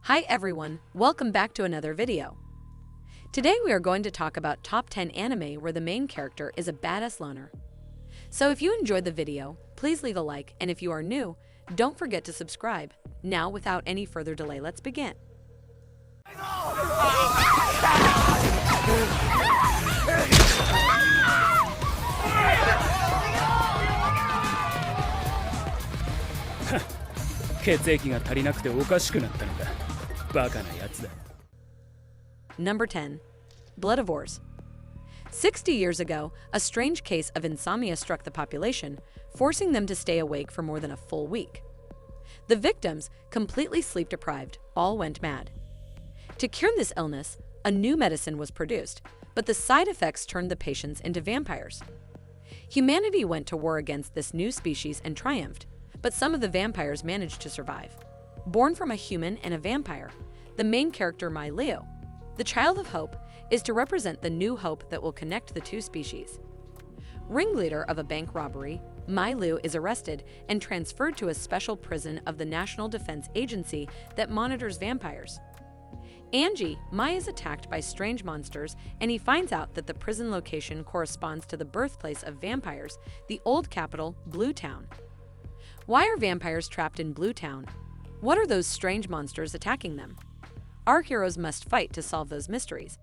Hi everyone, welcome back to another video. Today we are going to talk about top 10 anime where the main character is a badass loner. So if you enjoyed the video, please leave a like, and if you are new, don't forget to subscribe. Now without any further delay, let's begin. Number 10. Bloodivores. 60 years ago, a strange case of insomnia struck the population, forcing them to stay awake for more than a full week. The victims, completely sleep-deprived, all went mad. To cure this illness, a new medicine was produced, but the side effects turned the patients into vampires. Humanity went to war against this new species and triumphed, but some of the vampires managed to survive. Born from a human and a vampire, the main character Mai Liu, the child of hope, is to represent the new hope that will connect the two species. Ringleader of a bank robbery, Mai Liu is arrested and transferred to a special prison of the National Defense Agency that monitors vampires. Angie, Mai is attacked by strange monsters, and he finds out that the prison location corresponds to the birthplace of vampires, the old capital, Blue Town. Why are vampires trapped in Blue Town? What are those strange monsters attacking them? Our heroes must fight to solve those mysteries.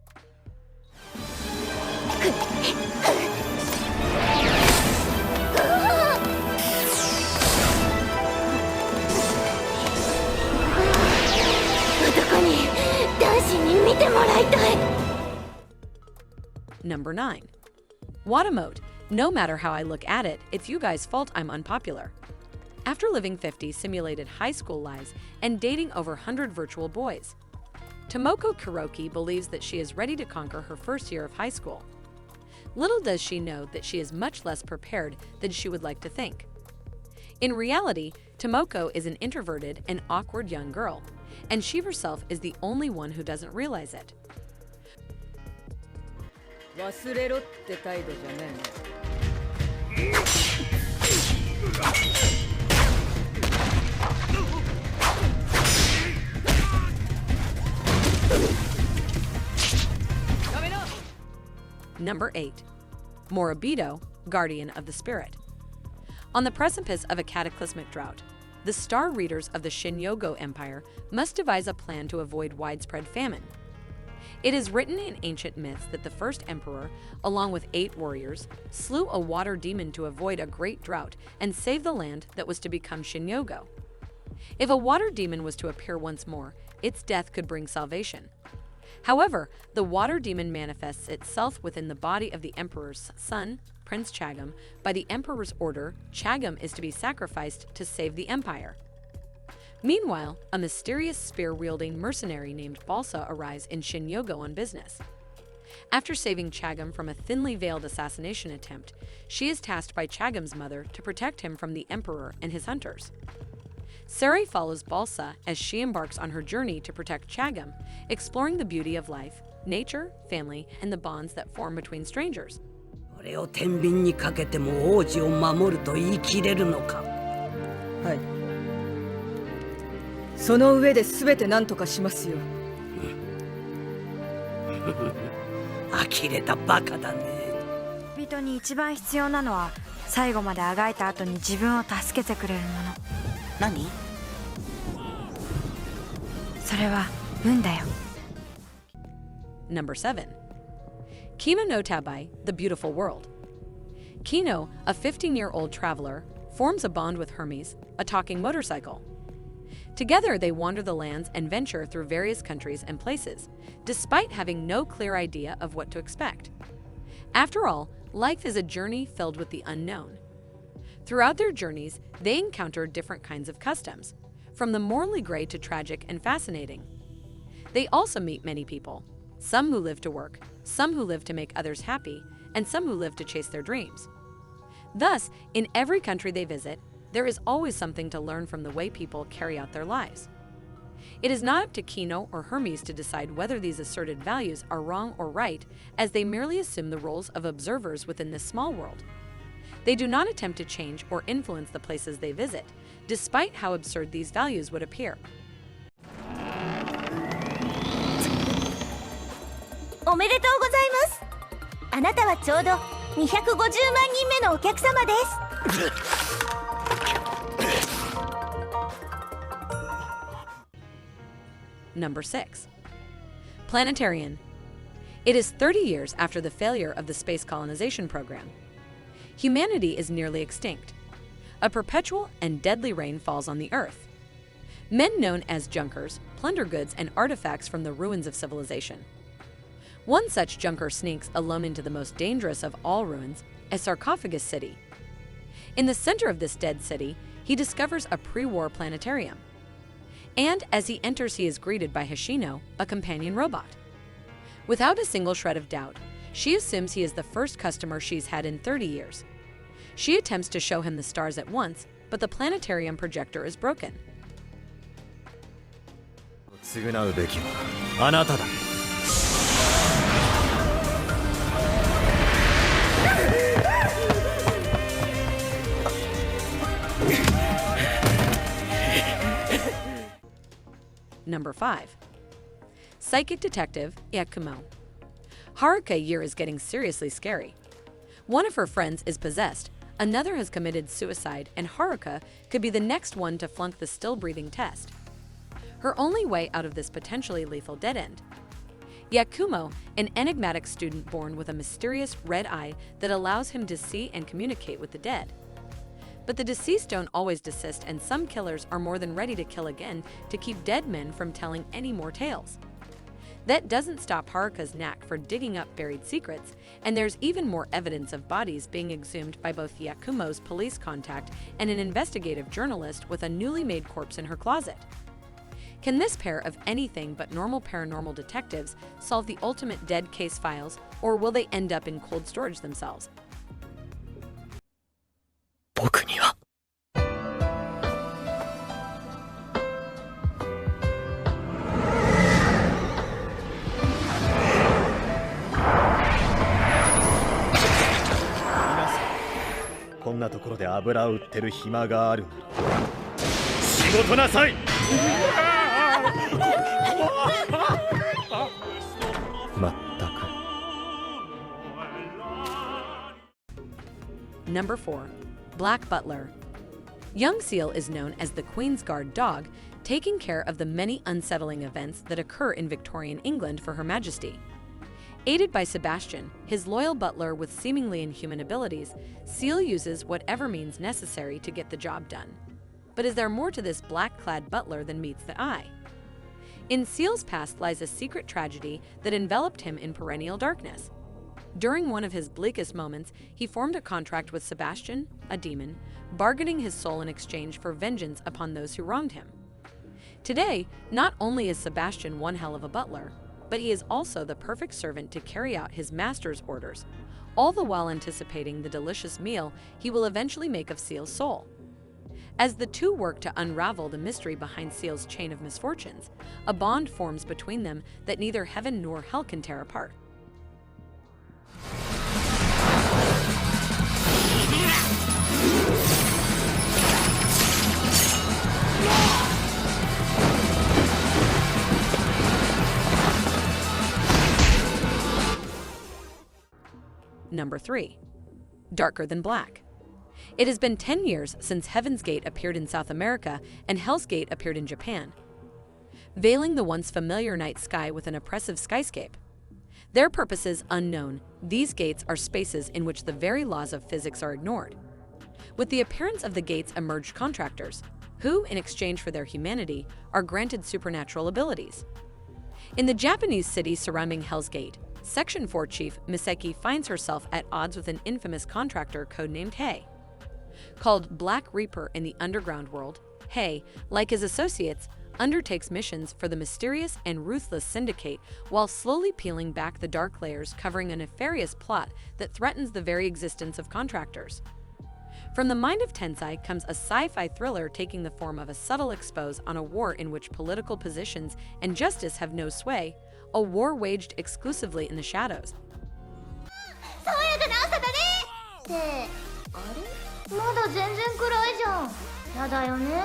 Number 9. Wada Mode. No matter how I look at it, it's you guys' fault I'm unpopular. After living 50 simulated high school lives and dating over 100 virtual boys, Tomoko Kuroki believes that she is ready to conquer her first year of high school. Little does she know that she is much less prepared than she would like to think. In reality, Tomoko is an introverted and awkward young girl, and she herself is the only one who doesn't realize it. Number 8. Moribito, Guardian of the Spirit. On the precipice of a cataclysmic drought, the star readers of the Shin-Yogo Empire must devise a plan to avoid widespread famine. It is written in ancient myths that the first emperor, along with 8 warriors, slew a water demon to avoid a great drought and save the land that was to become Shin-Yogo. If a water demon was to appear once more, its death could bring salvation. However, the water demon manifests itself within the body of the emperor's son, Prince Chagam. By the emperor's order, Chagam is to be sacrificed to save the empire. Meanwhile, a mysterious spear-wielding mercenary named Balsa arrives in Shin-Yogo on business. After saving Chagam from a thinly veiled assassination attempt, she is tasked by Chagam's mother to protect him from the emperor and his hunters. Sari follows Balsa as she embarks on her journey to protect Chagam, exploring the beauty of life, nature, family, and the bonds that form between strangers. Number 7. Kino no Tabai, the Beautiful World. Kino, a 15-year-old traveler, forms a bond with Hermes, a talking motorcycle. Together they wander the lands and venture through various countries and places, despite having no clear idea of what to expect. After all, life is a journey filled with the unknown. Throughout their journeys, they encounter different kinds of customs, from the morally gray to tragic and fascinating. They also meet many people, some who live to work, some who live to make others happy, and some who live to chase their dreams. Thus, in every country they visit, there is always something to learn from the way people carry out their lives. It is not up to Kino or Hermes to decide whether these asserted values are wrong or right, as they merely assume the roles of observers within this small world. They do not attempt to change or influence the places they visit, despite how absurd these values would appear. おめでとうございます。あなたはちょうど250万人目のお客様です。Number 6. Planetarian. It is 30 years after the failure of the space colonization program. Humanity is nearly extinct. A perpetual and deadly rain falls on the Earth. Men known as junkers plunder goods and artifacts from the ruins of civilization. One such junker sneaks alone into the most dangerous of all ruins, a sarcophagus city. In the center of this dead city, he discovers a pre-war planetarium. And as he enters, he is greeted by Hashino, a companion robot. Without a single shred of doubt, she assumes he is the first customer she's had in 30 years. She attempts to show him the stars at once, but the planetarium projector is broken. Number 5. Psychic Detective Yakumo. Haruka year is getting seriously scary. One of her friends is possessed, another has committed suicide, and Haruka could be the next one to flunk the still-breathing test. Her only way out of this potentially lethal dead end. Yakumo, an enigmatic student born with a mysterious red eye that allows him to see and communicate with the dead. But the deceased don't always desist, and some killers are more than ready to kill again to keep dead men from telling any more tales. That doesn't stop Haruka's knack for digging up buried secrets, and there's even more evidence of bodies being exhumed by both Yakumo's police contact and an investigative journalist with a newly made corpse in her closet. Can this pair of anything but normal paranormal detectives solve the ultimate dead case files, or will they end up in cold storage themselves? Number 4. Black Butler. Young Seal is known as the Queen's Guard dog, taking care of the many unsettling events that occur in Victorian England for Her Majesty. Aided by Sebastian, his loyal butler with seemingly inhuman abilities, Seal uses whatever means necessary to get the job done. But is there more to this black-clad butler than meets the eye? In Seal's past lies a secret tragedy that enveloped him in perennial darkness. During one of his bleakest moments, he formed a contract with Sebastian, a demon, bargaining his soul in exchange for vengeance upon those who wronged him. Today, not only is Sebastian one hell of a butler, but he is also the perfect servant to carry out his master's orders, all the while anticipating the delicious meal he will eventually make of Seal's soul. As the two work to unravel the mystery behind Seal's chain of misfortunes, a bond forms between them that neither heaven nor hell can tear apart. Number 3. Darker Than Black. It has been 10 years since Heaven's Gate appeared in South America and Hell's Gate appeared in Japan, veiling the once familiar night sky with an oppressive skyscape. Their purposes unknown, these gates are spaces in which the very laws of physics are ignored. With the appearance of the gates emerged contractors, who, in exchange for their humanity, are granted supernatural abilities. In the Japanese city surrounding Hell's Gate, Section 4 Chief Miseki finds herself at odds with an infamous contractor codenamed Hei. Called Black Reaper in the underground world, Hei, like his associates, undertakes missions for the mysterious and ruthless syndicate while slowly peeling back the dark layers covering a nefarious plot that threatens the very existence of contractors. From the mind of Tensai comes a sci-fi thriller taking the form of a subtle expose on a war in which political positions and justice have no sway, a war waged exclusively in the shadows. 爽やかな朝だねってあれまだ全然暗いじゃんやだよね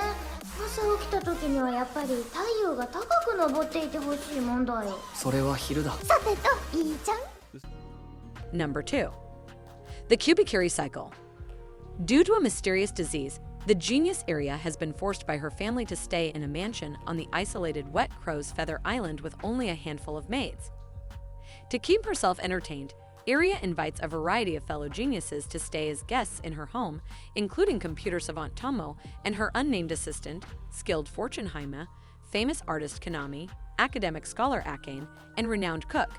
朝起きた時にはやっぱり太陽が高く昇っていてほしいもんだよ。それは昼だ。さてと、いいちゃん。Number 2. The Kubikiri Cycle. Due to a mysterious disease, the genius Iria has been forced by her family to stay in a mansion on the isolated Wet Crow's Feather Island with only a handful of maids. To keep herself entertained, Iria invites a variety of fellow geniuses to stay as guests in her home, including computer savant Tomo and her unnamed assistant, skilled fortune Haima, famous artist Kanami, academic scholar Akane, and renowned cook.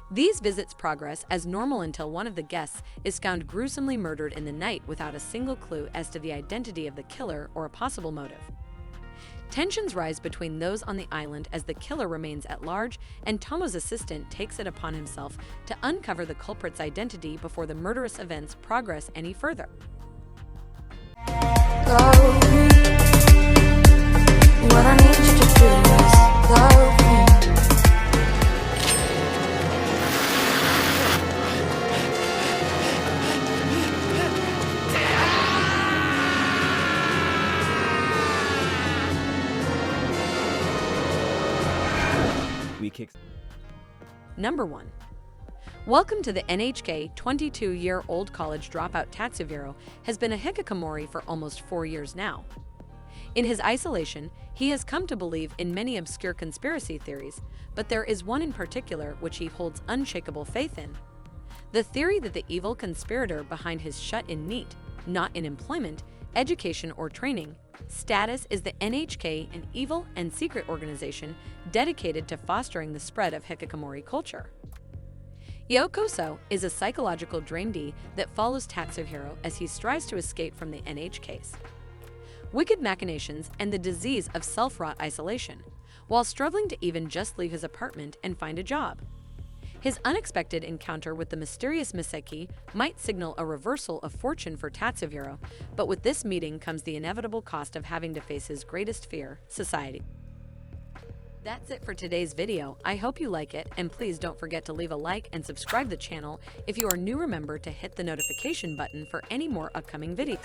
These visits progress as normal until one of the guests is found gruesomely murdered in the night without a single clue as to the identity of the killer or a possible motive. Tensions rise between those on the island as the killer remains at large, and Tomo's assistant takes it upon himself to uncover the culprit's identity before the murderous events progress any further. Love me. What I need you to do is love me. Number 1. Welcome to the NHK. 22-year-old college dropout Tatsuviro has been a hikikomori for almost 4 years now. In his isolation, he has come to believe in many obscure conspiracy theories, but there is one in particular which he holds unshakable faith in. The theory that the evil conspirator behind his shut-in NEET, not in employment, education, or training, status is the NHK, an evil and secret organization dedicated to fostering the spread of hikikomori culture. Yokoso is a psychological dream that follows Tatsuhiro as he strives to escape from the NHK's wicked machinations and the disease of self-wrought isolation, while struggling to even just leave his apartment and find a job. His unexpected encounter with the mysterious Miseki might signal a reversal of fortune for Tatsuhiro, but with this meeting comes the inevitable cost of having to face his greatest fear, society. That's it for today's video. I hope you like it, and please don't forget to leave a like and subscribe the channel. If you are new, remember to hit the notification button for any more upcoming videos.